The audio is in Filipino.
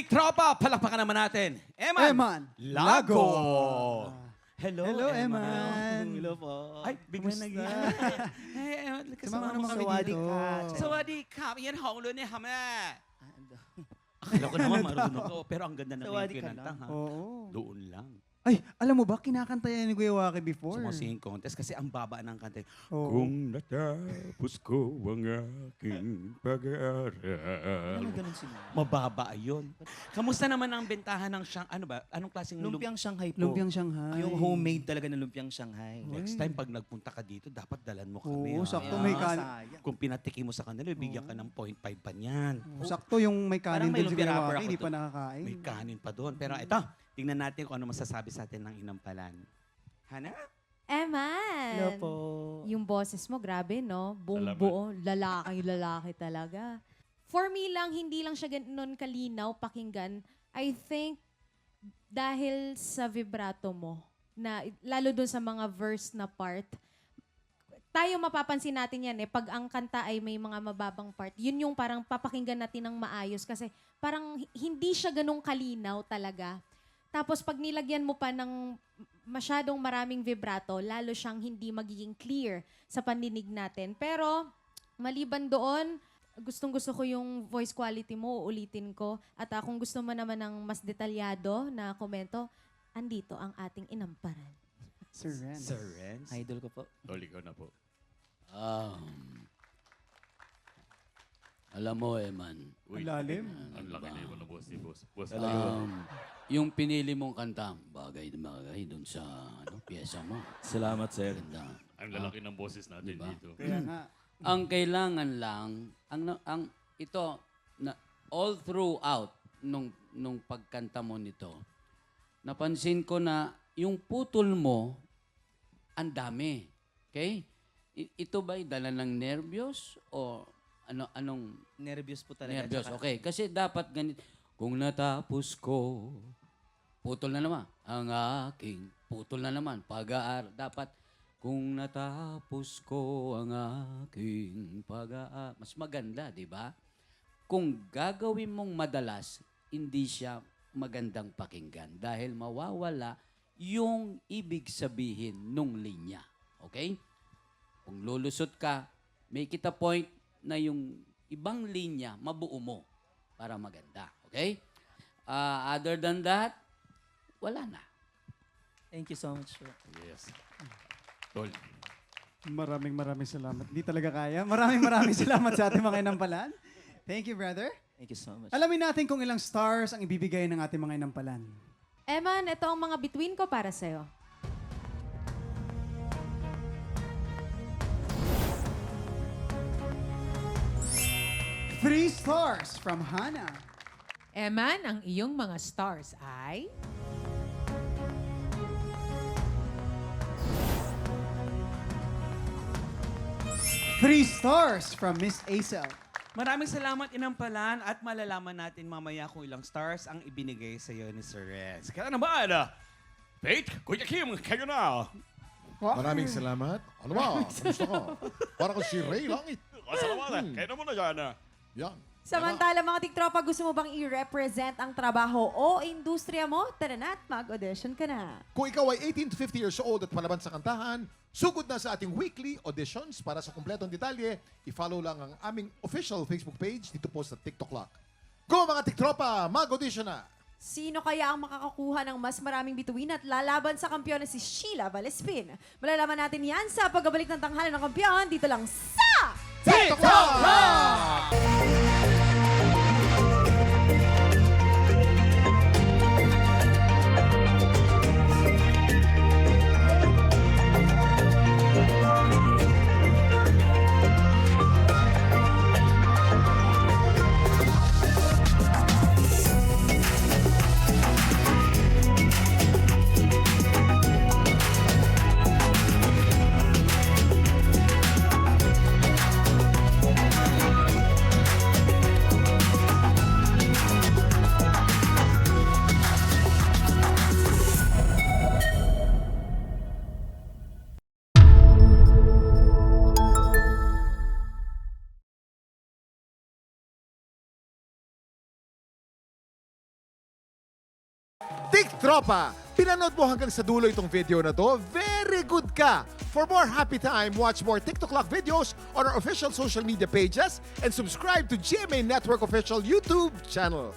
Tiktropa, palakpakan naman natin. Eman Lago. Hello, Hello, Eman. Hello po. Ay, biglang nag Hey, Eman, kasama mo kami kami dito. dito. Sawadee ka, yan hong lunes hame. Akala ko naman marunong ka, pero ang ganda na yung Sawadee ka kinanta, lang. ha? Oo. Doon lang. Ay, alam mo ba, kinakanta yan ni Kuya Waki before. Sa mga singing contest, kasi ang baba ng kanta. Oo. Kung natapos ko ang aking pag-aaral. Ano ganun sila? Mababa yun. Kamusta naman ang bentahan ng siyang, ano ba? Anong klaseng Lumpiang Shanghai po. Lumpiang Shanghai. Yung homemade talaga na lumpiang Shanghai. Next time, pag nagpunta ka dito, dapat dalan mo kami. Oo, ha? sakto may kanin. sayang. Kung pinatikim mo sa kanila, bigyan ka ng 0.5 pa niyan. Sakto yung may kanin Parang may doon si lumpia Kuya wrapper Waki, ako hindi pa doon. nakakain. May kanin pa doon. Pero ito, tingnan natin kung ano masasabi sa atin ng inampalan. Hana? Eman! Hello po. Yung boses mo, grabe, no? Buong Salamat. buo, lalaki talaga. For me lang, hindi lang siya ganun kalinaw pakinggan. I think dahil sa vibrato mo, na lalo dun sa mga verse na part, tayo mapapansin natin yan pag ang kanta ay may mga mababang part, yun yung parang papakinggan natin ng maayos kasi parang hindi siya ganun kalinaw talaga. Tapos pag nilagyan mo pa ng masyadong maraming vibrato, lalo siyang hindi magiging clear sa pandinig natin. Pero maliban doon, gustong-gusto ko yung voice quality mo, uulitin ko. At kung gusto mo naman ng mas detalyado na komento, andito ang ating inamparan. Sir Ren. Sir Renz? Idol ko po. Tol, ikaw na po. Alam mo, Eman, Uy, Lalim. ang laki na yung boss ni boss. Boss, yung pinili mong kanta, bagay na bagay dun sa pyesa mo. Salamat, sir. Ganda. ang lalaki ng boses natin Diba? dito. Kaya nga. Ang kailangan lang, ito, na all throughout nung pagkanta mo nito, napansin ko na yung putol mo, ang dami. Okay? Ito ba'y dala ng nervyos o anong Nervous po talaga. nervyos? Tsaka- Okay, kasi dapat ganito. Kung natapos ko, putol na naman. Ang aking putol na naman. Pag-aaral. Dapat, kung natapos ko ang aking pag-aaral. Mas maganda, di ba? Kung gagawin mong madalas, hindi siya magandang pakinggan dahil mawawala yung ibig sabihin nung linya. Okay? Kung lulusot ka, make it a point na yung ibang linya, mabuo mo para maganda. Okay? Other than that, wala na. Thank you so much po. Yes. Tol, Maraming salamat. Hindi talaga kaya. Maraming salamat sa ating mga inampalan. Thank you, brother. Thank you so much. Alamin natin kung ilang stars ang ibibigay ng ating mga inampalan. Eman, ito ang mga between ko para sa'yo. Three stars from Hana. Eman, ang iyong mga stars ay... Three stars from Miss Acel. Maraming salamat inampalan at malalaman natin mamaya kung ilang stars ang ibinigay sa iyo ni Sir Renz. Kaya naman, Faith, Kuya Kim, kayo na. Maraming salamat. Ano ba? Gusto ko. Para ko si Ray Langit. salamat. Kaya na muna dyan. Yan. Samantala, mga tiktropa, gusto mo bang i-represent ang trabaho o industriya mo? Tara na at mag-audition ka na. Kung ikaw ay 18 to 50 years old at palaban sa kantahan, sugod na sa ating weekly auditions. Para sa kumpletong detalye, i-follow lang ang aming official Facebook page dito po sa TikTok Lock. Go mga tiktropa! Mag-audition na! Sino kaya ang makakakuha ng mas maraming bituin at lalaban sa kampiyon na si Sheila Valespin? Malalaman natin yan sa pagbabalik ng tanghalan ng kampiyon dito lang sa TikTok Lock! TikTropa, pinanood mo hanggang sa dulo itong video na to? Very good ka! For more happy time, watch more TikTok Clock videos on our official social media pages and subscribe to GMA Network official YouTube channel.